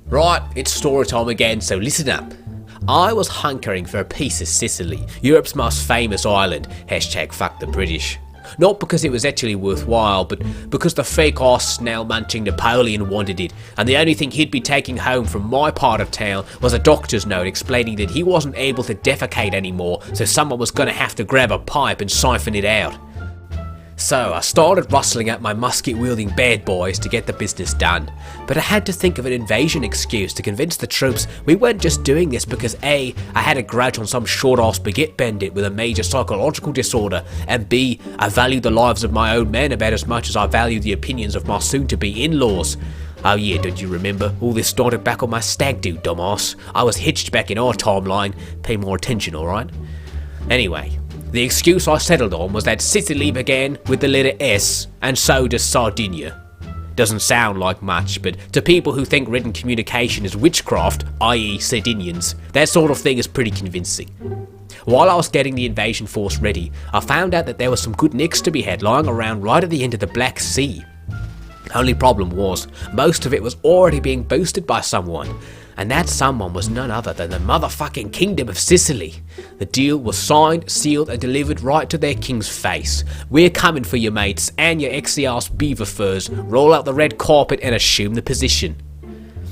Right, it's story time again, so listen up. I was hunkering for a piece of Sicily, Europe's most famous island, hashtag fuck the British. Not because it was actually worthwhile, but because the fake-ass snail-munching Napoleon wanted it, and the only thing he'd be taking home from my part of town was a doctor's note explaining that he wasn't able to defecate anymore, so someone was gonna have to grab a pipe and siphon it out. So I started rustling up my musket-wielding bad boys to get the business done, but I had to think of an invasion excuse to convince the troops we weren't just doing this because A, I had a grudge on some short-ass baguette bandit with a major psychological disorder, and B, I valued the lives of my own men about as much as I valued the opinions of my soon-to-be in-laws. Oh yeah, don't you remember? All this started back on my stag do, dumbass. I was hitched back in our timeline. Pay more attention, alright? Anyway. The excuse I settled on was that Sicily began with the letter S, and so does Sardinia. Doesn't sound like much, but to people who think written communication is witchcraft, i.e. Sardinians, that sort of thing is pretty convincing. While I was getting the invasion force ready, I found out that there was some good nicks to be had lying around right at the end of the Black Sea. Only problem was, most of it was already being boosted by someone, and that someone was none other than the motherfucking Kingdom of Sicily. The deal was signed, sealed and delivered right to their king's face. We're coming for you mates and your exy-ass beaver furs. Roll out the red carpet and assume the position.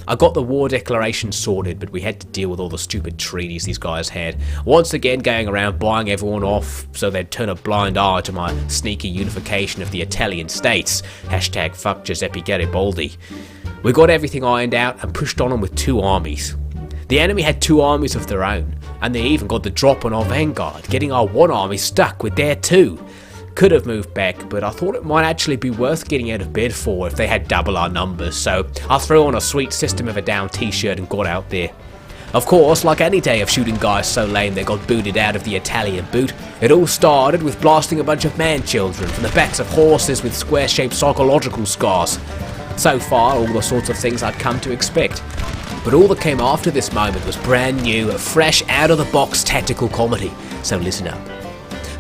I got the war declaration sorted, but we had to deal with all the stupid treaties these guys had. Once again going around buying everyone off so they'd turn a blind eye to my sneaky unification of the Italian states. Hashtag fuck Giuseppe Garibaldi. We got everything ironed out and pushed on them with 2 armies. The enemy had 2 armies of their own, and they even got the drop on our vanguard, getting our 1 army stuck with their 2. Could have moved back, but I thought it might actually be worth getting out of bed for if they had double our numbers, so I threw on a sweet System of a Down t-shirt and got out there. Of course, like any day of shooting guys so lame they got booted out of the Italian boot, it all started with blasting a bunch of man-children from the backs of horses with square-shaped psychological scars. So far, all the sorts of things I'd come to expect. But all that came after this moment was brand new, fresh, out-of-the-box tactical comedy, so listen up.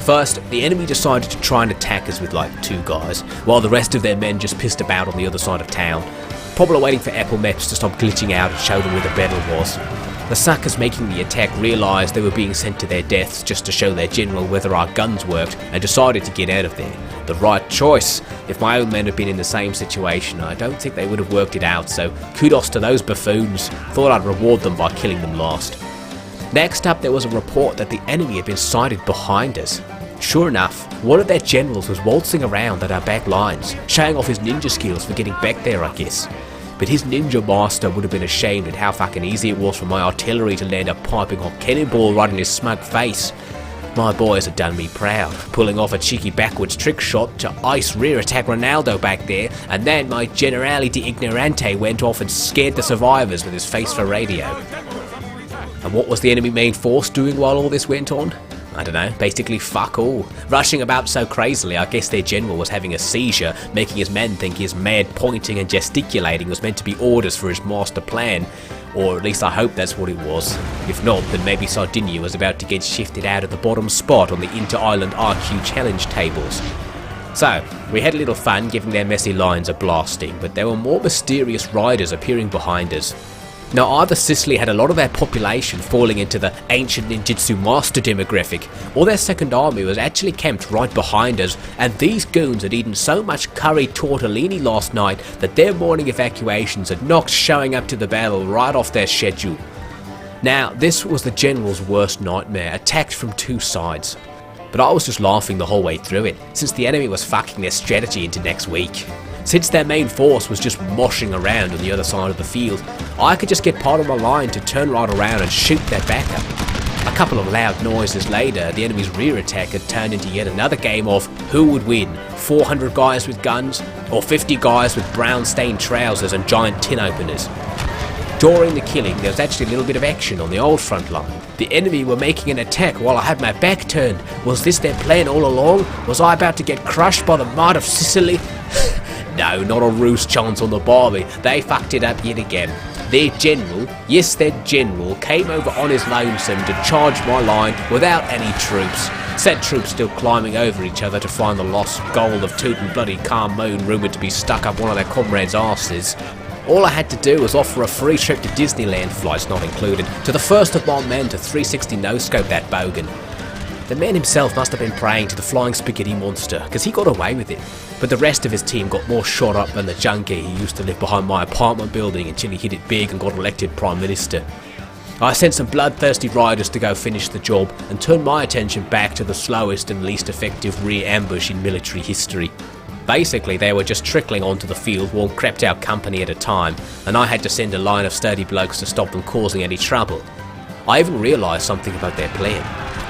First, the enemy decided to try and attack us with like 2 guys, while the rest of their men just pissed about on the other side of town, probably waiting for Apple Maps to stop glitching out and show them where the battle was. The suckers making the attack realised they were being sent to their deaths just to show their general whether our guns worked and decided to get out of there. The right choice. If my own men had been in the same situation, I don't think they would have worked it out, so kudos to those buffoons. Thought I'd reward them by killing them last. Next up, there was a report that the enemy had been sighted behind us. Sure enough, one of their generals was waltzing around at our back lines, showing off his ninja skills for getting back there, I guess. But his ninja master would have been ashamed at how fucking easy it was for my artillery to land a piping hot cannonball right in his smug face. My boys had done me proud, pulling off a cheeky backwards trick shot to ice rear attack Ronaldo back there, and then my generale de ignorante went off and scared the survivors with his face for radio. And what was the enemy main force doing while all this went on? I don't know, basically fuck all. Rushing about so crazily, I guess their general was having a seizure, making his men think his mad pointing and gesticulating was meant to be orders for his master plan. Or at least I hope that's what it was. If not, then maybe Sardinia was about to get shifted out of the bottom spot on the inter-island RQ challenge tables. So, we had a little fun giving their messy lines a blasting, but there were more mysterious riders appearing behind us. Now, either Sicily had a lot of their population falling into the ancient ninjutsu master demographic, or their second army was actually camped right behind us, and these goons had eaten so much curry tortellini last night that their morning evacuations had knocked showing up to the battle right off their schedule. Now, this was the general's worst nightmare, attacked from 2 sides. But I was just laughing the whole way through it, since the enemy was fucking their strategy into next week. Since their main force was just moshing around on the other side of the field, I could just get part of my line to turn right around and shoot their backup. A couple of loud noises later, the enemy's rear attack had turned into yet another game of who would win, 400 guys with guns, or 50 guys with brown-stained trousers and giant tin openers. During the killing, there was actually a little bit of action on the old front line. The enemy were making an attack while I had my back turned. Was this their plan all along? Was I about to get crushed by the might of Sicily? No, not a roost chance on the Barbie. They fucked it up yet again. Their general, yes their general, came over on his lonesome to charge my line without any troops. Said troops still climbing over each other to find the lost gold of Toot and bloody Calm Moon rumoured to be stuck up one of their comrades' arses. All I had to do was offer a free trip to Disneyland, flights not included, to the first of my men to 360 no-scope that bogan. The man himself must have been praying to the flying spaghetti monster, because he got away with it. But the rest of his team got more shot up than the junkie who used to live behind my apartment building until he hit it big and got elected Prime Minister. I sent some bloodthirsty riders to go finish the job and turned my attention back to the slowest and least effective rear ambush in military history. Basically, they were just trickling onto the field one crept out company at a time, and I had to send a line of sturdy blokes to stop them causing any trouble. I even realised something about their plan.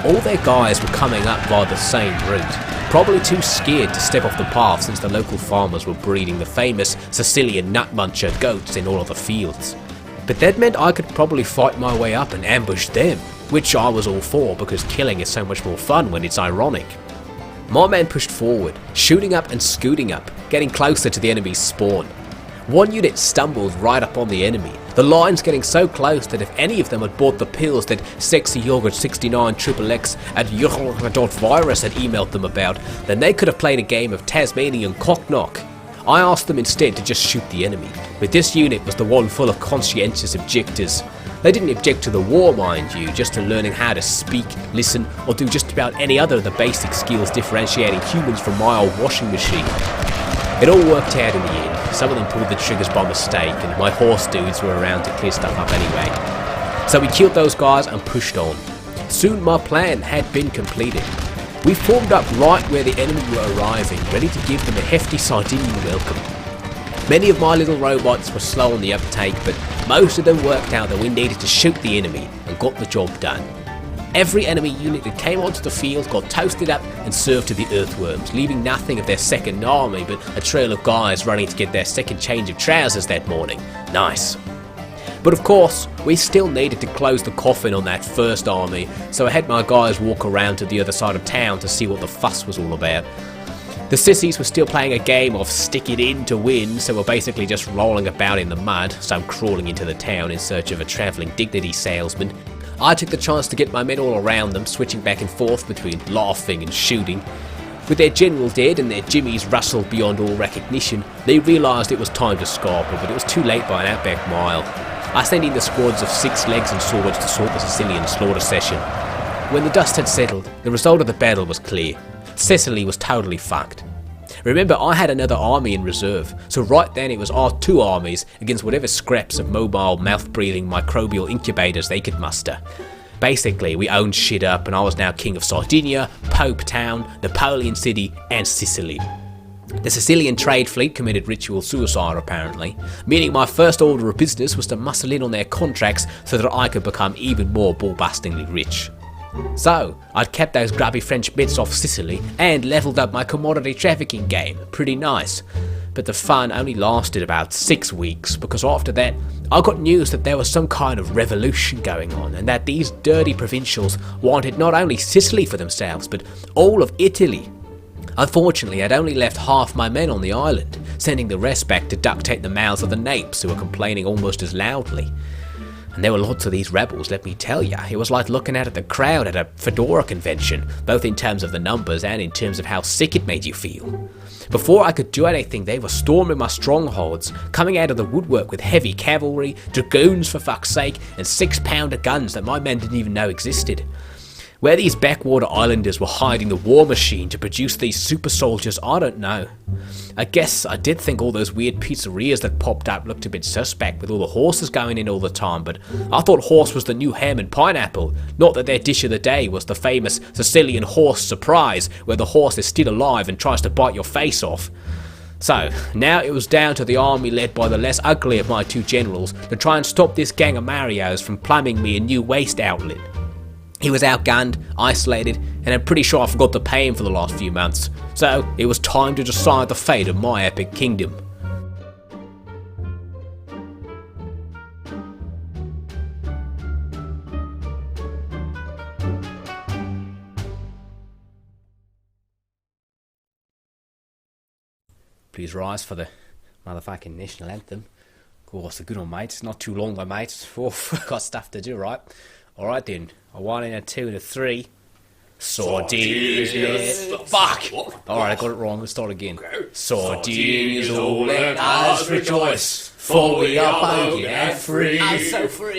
All their guys were coming up via the same route, probably too scared to step off the path since the local farmers were breeding the famous Sicilian nut muncher goats in all of the fields. But that meant I could probably fight my way up and ambush them, which I was all for because killing is so much more fun when it's ironic. My man pushed forward, shooting up and scooting up, getting closer to the enemy's spawn. One unit stumbled right up on the enemy, the lines getting so close that if any of them had bought the pills that Sexy Yogurt 69 XXX at virus had emailed them about, then they could have played a game of Tasmanian cock-knock. I asked them instead to just shoot the enemy, but this unit was the one full of conscientious objectors. They didn't object to the war, mind you, just to learning how to speak, listen, or do just about any other of the basic skills differentiating humans from my old washing machine. It all worked out in the end. Some of them pulled the triggers by mistake, and my horse dudes were around to clear stuff up anyway. So we killed those guys and pushed on. Soon my plan had been completed. We formed up right where the enemy were arriving, ready to give them a hefty Sardinian welcome. Many of my little robots were slow on the uptake, but most of them worked out that we needed to shoot the enemy and got the job done. Every enemy unit that came onto the field got toasted up and served to the earthworms, leaving nothing of their second army but a trail of guys running to get their second change of trousers that morning. Nice. But of course, we still needed to close the coffin on that first army, so I had my guys walk around to the other side of town to see what the fuss was all about. The sissies were still playing a game of stick it in to win, so we're basically just rolling about in the mud, some crawling into the town in search of a travelling dignity salesman. I took the chance to get my men all around them, switching back and forth between laughing and shooting. With their general dead and their jimmies rustled beyond all recognition, they realised it was time to scalpel, but it was too late by an outback mile. I sent in the squads of 6 legs and swords to sort the Sicilian slaughter session. When the dust had settled, the result of the battle was clear. Sicily was totally fucked. Remember, I had another army in reserve, so right then it was our 2 armies against whatever scraps of mobile, mouth-breathing microbial incubators they could muster. Basically, we owned shit up and I was now king of Sardinia, Pope Town, Napoleon City and Sicily. The Sicilian trade fleet committed ritual suicide apparently, meaning my first order of business was to muscle in on their contracts so that I could become even more ball-bustingly rich. So, I'd kept those grubby French bits off Sicily and levelled up my commodity trafficking game, pretty nice. But the fun only lasted about 6 weeks, because after that, I got news that there was some kind of revolution going on and that these dirty provincials wanted not only Sicily for themselves, but all of Italy. Unfortunately, I'd only left half my men on the island, sending the rest back to duct tape the mouths of the Napes who were complaining almost as loudly. And there were lots of these rebels, let me tell ya. It was like looking out at the crowd at a fedora convention, both in terms of the numbers and in terms of how sick it made you feel. Before I could do anything, they were storming my strongholds, coming out of the woodwork with heavy cavalry, dragoons for fuck's sake, and 6-pounder guns that my men didn't even know existed. Where these backwater islanders were hiding the war machine to produce these super soldiers, I don't know. I guess I did think all those weird pizzerias that popped up looked a bit suspect with all the horses going in all the time, but I thought horse was the new ham and pineapple, not that their dish of the day was the famous Sicilian horse surprise, where the horse is still alive and tries to bite your face off. So, now it was down to the army led by the less ugly of my 2 generals to try and stop this gang of Marios from plumbing me a new waste outlet. He was outgunned, isolated, and I'm pretty sure I forgot to pay him for the last few months, so it was time to decide the fate of my epic kingdom. Please rise for the motherfucking national anthem. Of course, a good one, mate. It's not too long though, mate. Oh, got stuff to do, right? Alright then, a 1 and a 2 and a 3. Sardinians. Fuck! Alright, I got it wrong. Let's start again. Sardinians all let us rejoice, for we are bogan and free.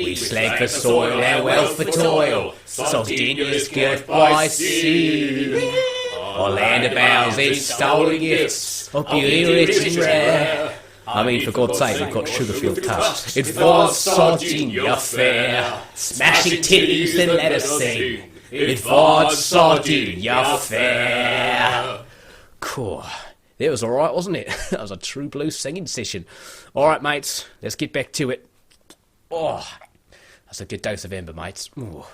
We slave for soil and wealth for toil. Sardinia's gift by sea. Our land abounds in stolen gifts of beauty rich and rare. I mean, for God's sake, we've got Sugarfield Tusk. It was Sardinia fair. Smashing titties, then let us sing. It was Sardinia fair. Cool. That was alright, wasn't it? That was a true blue singing session. Alright, mates, let's get back to it. Oh, that's a good dose of ember, mates. Ooh.